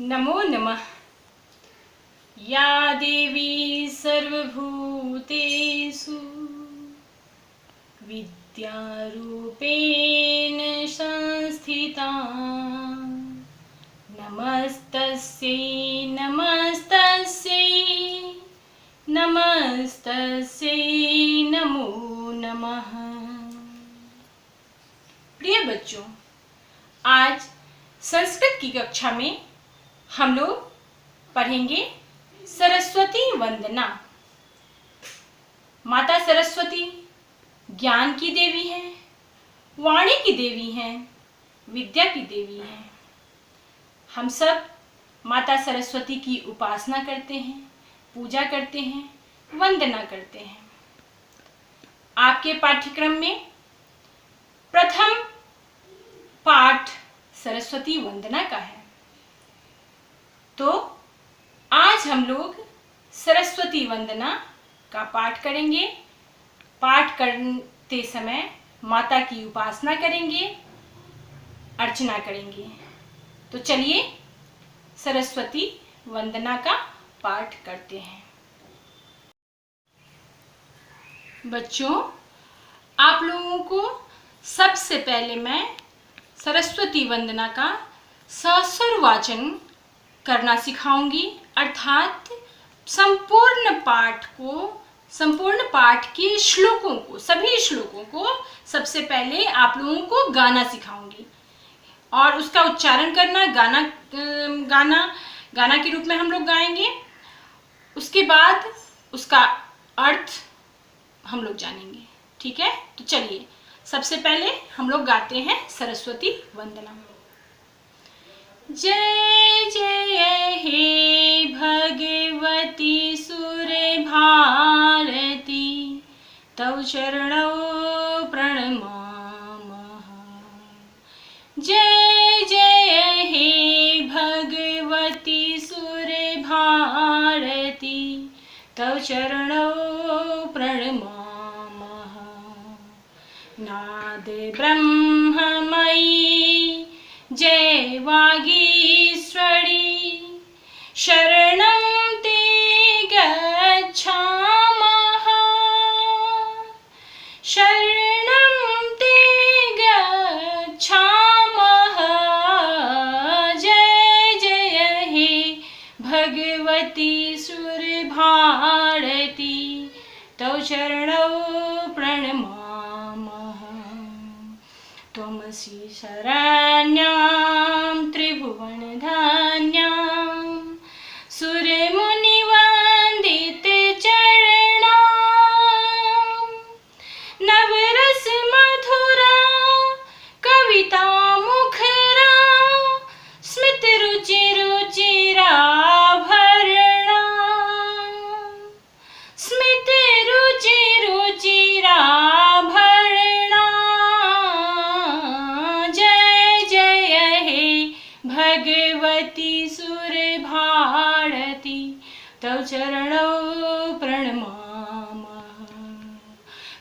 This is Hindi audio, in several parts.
नमो नमः। या देवी सर्वभूतेषु विद्यारूपेण संस्थिता नमस्तस्यै नमस्तस्यै नमस्तस्यै नमो नमः। प्रिय बच्चों, आज संस्कृत की कक्षा में हम लोग पढ़ेंगे सरस्वती वंदना। माता सरस्वती ज्ञान की देवी है, वाणी की देवी है, विद्या की देवी है। हम सब माता सरस्वती की उपासना करते हैं, पूजा करते हैं, वंदना करते हैं। आपके पाठ्यक्रम में प्रथम पाठ सरस्वती वंदना का है, तो आज हम लोग सरस्वती वंदना का पाठ करेंगे। पाठ करते समय माता की उपासना करेंगे, अर्चना करेंगे। तो चलिए सरस्वती वंदना का पाठ करते हैं। बच्चों, आप लोगों को सबसे पहले मैं सरस्वती वंदना का सस्वर वाचन करना सिखाऊंगी, अर्थात संपूर्ण पाठ के श्लोकों को, सभी श्लोकों को सबसे पहले आप लोगों को गाना सिखाऊंगी और उसका उच्चारण करना, गाना के रूप में हम लोग गाएंगे। उसके बाद उसका अर्थ हम लोग जानेंगे। ठीक है, तो चलिए सबसे पहले हम लोग गाते हैं सरस्वती वंदना। जय जय हे भगवती सुर भारती, तव चरणौ प्रणमामः। जय जय हे भगवती सुर भारती, तव चरणौ प्रणमामः। नाद ब्रह्ममयी जय वागीश्वरी, शरणं ते गच्छामः, शरणं ते गच्छामः। जय जय हे भगवती सुरभारती, तव चरणौ प्रणमामः। त्वमसि शरण्यां त्रिभुवनधन्यां, सुरमुनिवन्दिते चरणां। नवरस मधुरा कविता मुखरा, स्मितरुचि रुचिराभरणा, स्मितरुचि रुचिराभरणा। भगवती सुरभारती, तव चरणौ प्रणमामः,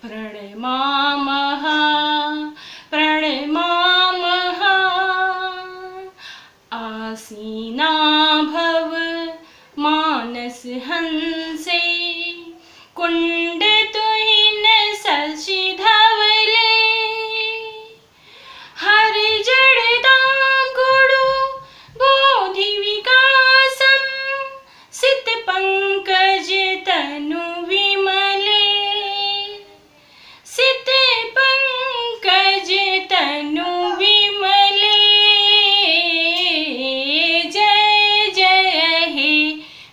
प्रणमामः, प्रणमामः। आसीना भव मानस हंसे, कुंड तुहिन शशि धवले। हर जड़दां गुरु बोधि विकासं, सित पंकज तनु विमले, सित पंकज तनु विमले। जय जय हे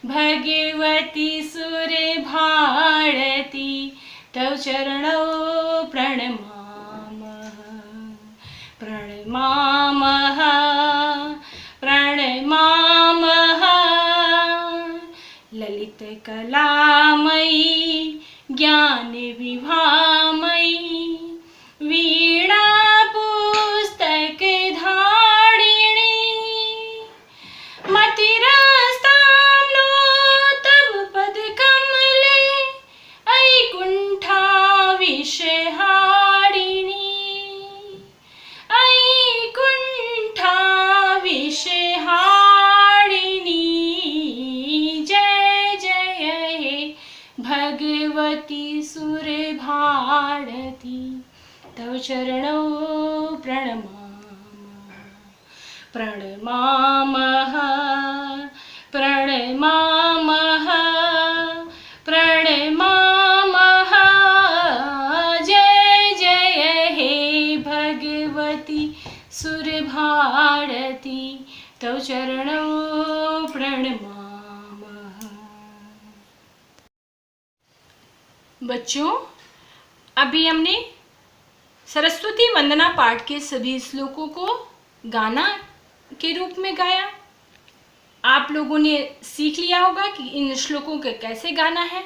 भगवती सुर भारती, तव चरणौ प्रणमामः, प्रणमामः, प्रणमामः। ललित कलामयी ज्ञान विभामयी, वीणा पुस्तक धारिणी, मतिरस्तां नो तव पद कमले, ऐकुंठा विषहारिणी, ऐकुंठा विषहारिणी। चरणौ प्रणमामः प्रणमामः प्रणमामः। जय जय हे भगवती सुरभारती तव चरणौ प्रणमामः। बच्चों, अभी हमने सरस्वती वंदना पाठ के सभी श्लोकों को गाना के रूप में गाया। आप लोगों ने सीख लिया होगा कि इन श्लोकों के कैसे गाना है,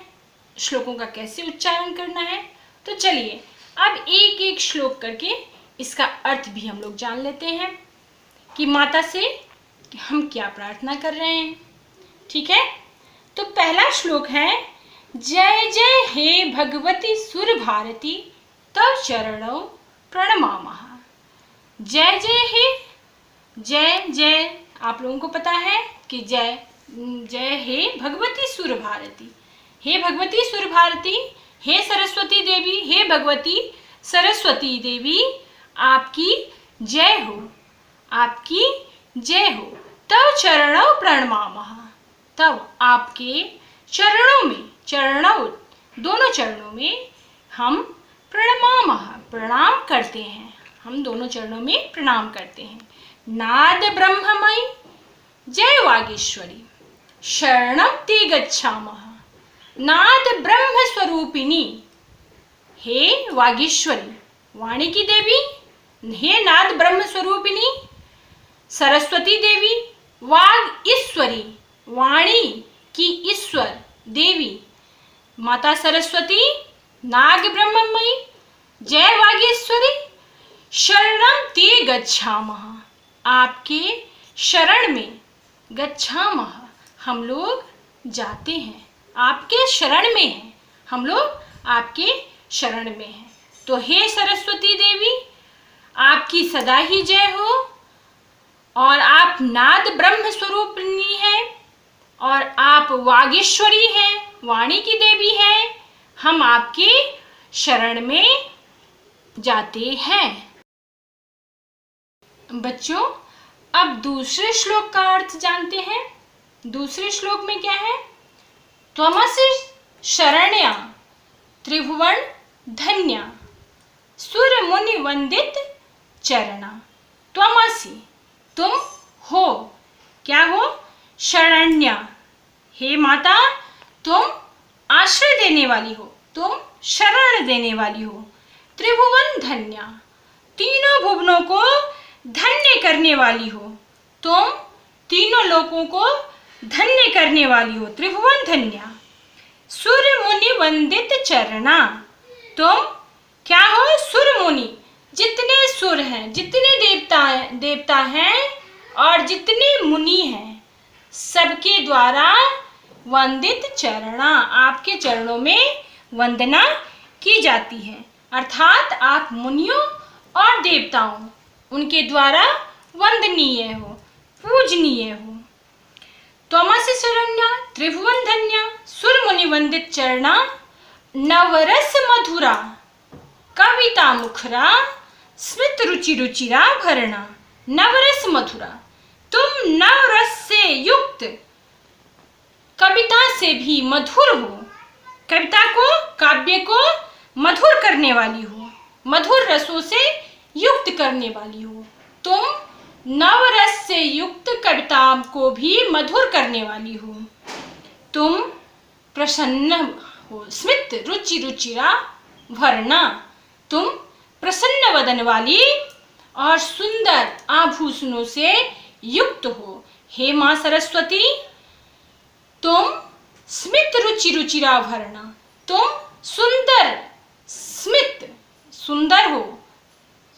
श्लोकों का कैसे उच्चारण करना है। तो चलिए अब एक एक श्लोक करके इसका अर्थ भी हम लोग जान लेते हैं कि माता से हम क्या प्रार्थना कर रहे हैं। ठीक है, तो पहला श्लोक है, जय जय हे भगवती सुर भारती तव चरणौ प्रणमामः। जय जय हे, जय जय आप लोगों को पता है कि जय जय हे भगवती सुर भारती, हे भगवती सुर भारती, हे सरस्वती देवी, हे भगवती सरस्वती देवी, आपकी जय हो, आपकी जय हो। तव चरणौ प्रणमामः, तब आपके चरणों में, चरणों दोनों चरणों में हम प्रणमामः प्रणाम करते हैं, हम दोनों चरणों में प्रणाम करते हैं। नाद ब्रह्ममयी जय वागीश्वरी शरणं ते गच्छामः। नाद ब्रह्म स्वरूपिणी, हे वागीश्वरी वाणी की देवी, हे नाद ब्रह्म स्वरूपिणी सरस्वती देवी, वाग ईश्वरी वाणी की ईश्वर देवी माता सरस्वती, नाग ब्रह्ममयी जय वागीश्वरी शरणं ते गच्छामः, आपके शरण में, गच्छामः हम लोग जाते हैं, आपके शरण में हैं, हम लोग आपके शरण में हैं। तो हे सरस्वती देवी, आपकी सदा ही जय हो, और आप नाद ब्रह्म स्वरूपिणी हैं, और आप वागीश्वरी हैं, वाणी की देवी हैं, हम आपके शरण में जाते हैं। बच्चों, अब दूसरे श्लोक का अर्थ जानते हैं। दूसरे श्लोक में क्या है, त्वमसि शरण्या त्रिभुवन धन्या सुर मुनि वंदित चरणा। त्वमसि तुम हो, क्या हो, शरण्या, हे माता तुम आश्रय देने वाली हो, तुम शरण देने वाली हो। त्रिभुवन धन्या, तीनों भुवनों को धन्य करने वाली हो, तुम तीनों लोकों को धन्य करने वाली हो, त्रिभुवन धन्या। सुर मुनि वंदित चरणा, तुम क्या हो, सुर मुनि, जितने सुर हैं, जितने देवता हैं और जितने मुनि हैं, सबके द्वारा वंदित चरणा, आपके चरणों में वंदना की जाती है। अर्थात आप मुनियों और देवताओं उनके द्वारा वंदनीय हो, पूजनीय हो। त्वमसि शरण्या त्रिभुवन धन्या सुर मुनि वंदित चरणा नवरस मधुरा कविता मुखरा स्मित रुचि रुचिरा भरणा। नवरस मधुरा, तुम नवरस से युक्त, कविता से भी मधुर हो, कविता को, काव्य को मधुर करने वाली हो, मधुर रसों से युक्त करने वाली हो। तुम नवरस से युक्त कविता को भी मधुर करने वाली हो। तुम प्रसन्न हो, स्मित रुचि रुचिरा भरणा, तुम प्रसन्न वदन वाली और सुंदर आभूषणों से युक्त हो। हे माँ सरस्वती, तुम स्मित रुचि रुचिरा भरणा, तुम सुंदर, स्मित सुंदर हो,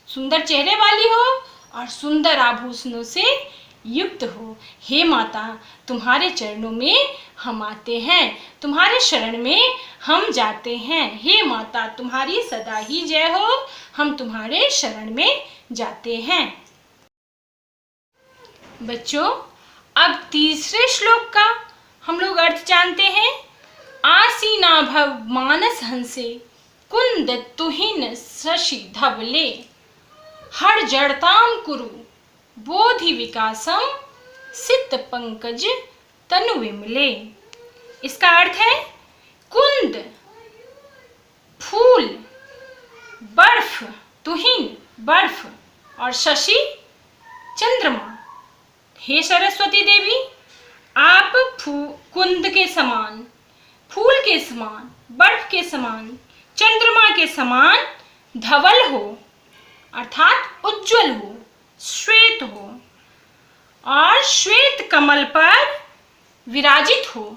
सुंदर चेहरे वाली हो और सुंदर आभूषणों से युक्त हो। हे माता, तुम्हारे चरणों में हम आते हैं, तुम्हारे शरण में हम जाते हैं। हे माता, तुम्हारी सदा ही जय हो, हम तुम्हारे शरण में जाते हैं। बच्चों, अब तीसरे श्लोक का हम लोग अर्थ जानते हैं। आसीना भव मानस हंसे कुंद तुहिन शशि धवले, हर जड़ताम कुरु बोधि विकासम, सित पंकज तनु विमले। इसका अर्थ है कुंद फूल, बर्फ तुहिन बर्फ, और शशि चंद्रमा। हे सरस्वती देवी, आप कुंद के समान, फूल के समान, बर्फ के समान, चंद्रमा के समान धवल हो, अर्थात उज्जवल हो, श्वेत हो, और श्वेत कमल पर विराजित हो,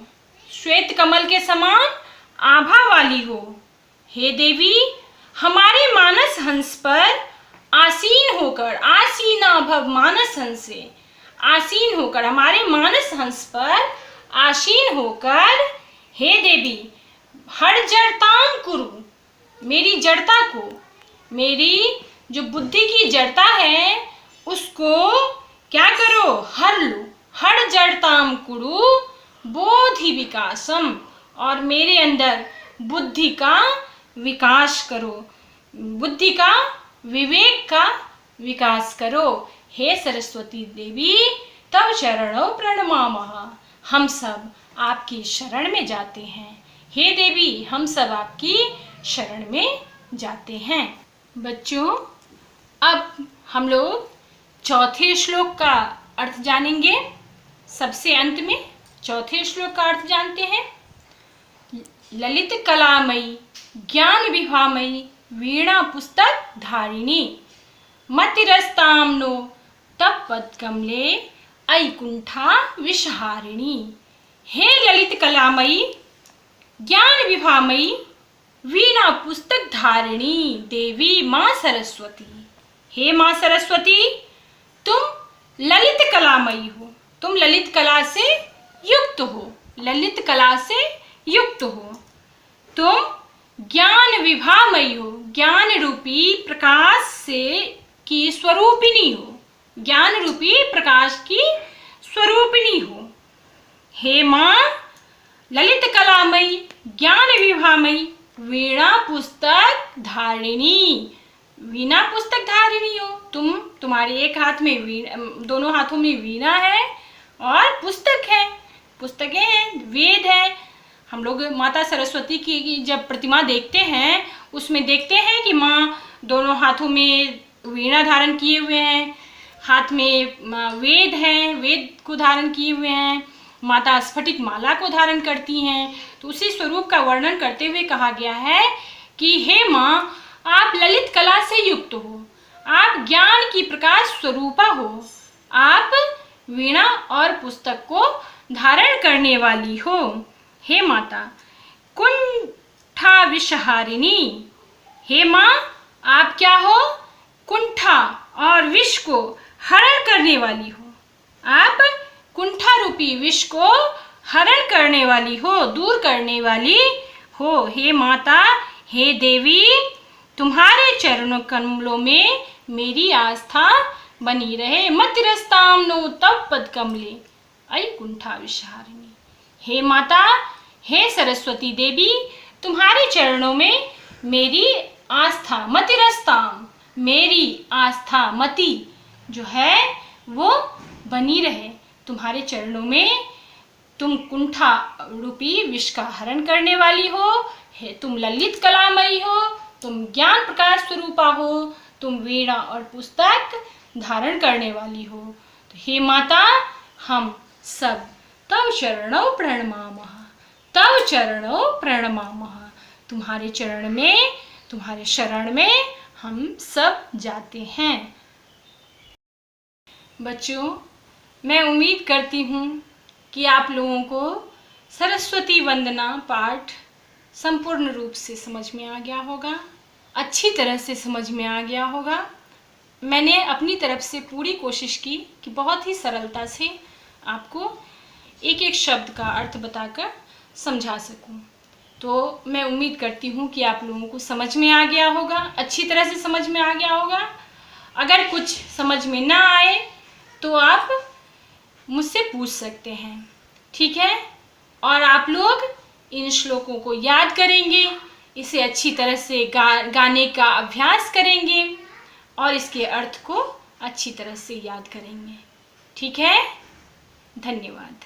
श्वेत कमल के समान आभा वाली हो। हे देवी, हमारे मानस हंस पर आसीन होकर, आसीना भव मानस हंस से, आसीन होकर, हमारे मानस हंस पर आसीन होकर, हे देवी, हर जड़ताम कुरु, मेरी जड़ता को, मेरी जो बुद्धि की जड़ता है उसको क्या करो, हर लो। हर जड़ताम कुरु बोधि विकासम, और मेरे अंदर बुद्धि का विकास करो, बुद्धि का, विवेक का विकास करो। हे सरस्वती देवी, तव चरणों प्रणमामः, हम सब आपकी शरण में जाते हैं। हे देवी, हम सब आपकी शरण में जाते हैं। बच्चों, अब हम लोग चौथे श्लोक का अर्थ जानेंगे। सबसे अंत में चौथे श्लोक का अर्थ जानते हैं। ललित कलामयी ज्ञान विभामयी वीणा पुस्तक धारिणी, मतिरस्ताम नो तप पद कमले ऐकुंठा विषहारिणी। हे ललित कलामयी ज्ञान विभामयी वीणा पुस्तक धारिणी देवी माँ सरस्वती। हे माँ सरस्वती, तुम ललित कलामयी हो, तुम ललित कला से युक्त हो, ललित कला से युक्त हो। तुम ज्ञान विभामयी हो, ज्ञान रूपी प्रकाश से की स्वरूपिणी हो, ज्ञान रूपी प्रकाश की स्वरूपिणी हो। हे माँ ललित कलामयी ज्ञान विभामयी वीणा पुस्तक धारिणी, वीणा पुस्तक धारिणी हो तुम। तुम्हारे एक हाथ में वीणा, दोनों हाथों में वीणा है और पुस्तक है, पुस्तकें हैं, वेद है। हम लोग माता सरस्वती की जब प्रतिमा देखते हैं उसमें देखते हैं कि माँ दोनों हाथों में वीणा धारण किए हुए हैं, हाथ में वेद हैं, वेद को धारण किए हुए हैं, माता स्फटिक माला को धारण करती हैं। तो उसी स्वरूप का वर्णन करते हुए कहा गया है कि हे माँ, आप ललित कला से युक्त हो, आप ज्ञान की प्रकाश स्वरूपा हो, आप वीणा और पुस्तक को धारण करने वाली हो। हे माता कुंठा विषहारिणी, हे माँ आप क्या हो, कुंठा और विष को हरण करने वाली हो, आप कुंठा रूपी विष को हरण करने वाली हो, दूर करने वाली हो। हे माता, हे देवी, तुम्हारे चरणों कमलों में मेरी आस्था बनी रहे। मतिरस्ताम नो तव पद कमले ऐ कुंठा विषहारिणी। हे माता, हे सरस्वती देवी, तुम्हारे चरणों में मेरी आस्था, मतिरस्ताम, मेरी आस्था, मति जो है वो बनी रहे। तुम्हारे चरणों में तुम कुंठा रूपी विष का हरण करने वाली हो, है तुम ललित कलामयी हो, तुम ज्ञान प्रकाश स्वरूपा हो, तुम वीणा और पुस्तक धारण करने वाली हो। तो हे माता, हम सब तव चरणों प्रणमामः, तव चरणों प्रणमामः, तुम्हारे चरण में, तुम्हारे शरण में हम सब जाते हैं। बच्चों, मैं उम्मीद करती हूँ कि आप लोगों को सरस्वती वंदना पाठ संपूर्ण रूप से समझ में आ गया होगा, अच्छी तरह से समझ में आ गया होगा। मैंने अपनी तरफ से पूरी कोशिश की कि बहुत ही सरलता से आपको एक एक शब्द का अर्थ बताकर समझा सकूं। तो मैं उम्मीद करती हूँ कि आप लोगों को समझ में आ गया होगा, अच्छी तरह से समझ में आ गया होगा। अगर कुछ समझ में ना आए तो आप मुझसे पूछ सकते हैं, ठीक है। और आप लोग इन श्लोकों को याद करेंगे, इसे अच्छी तरह से गाने का अभ्यास करेंगे और इसके अर्थ को अच्छी तरह से याद करेंगे। ठीक है, धन्यवाद।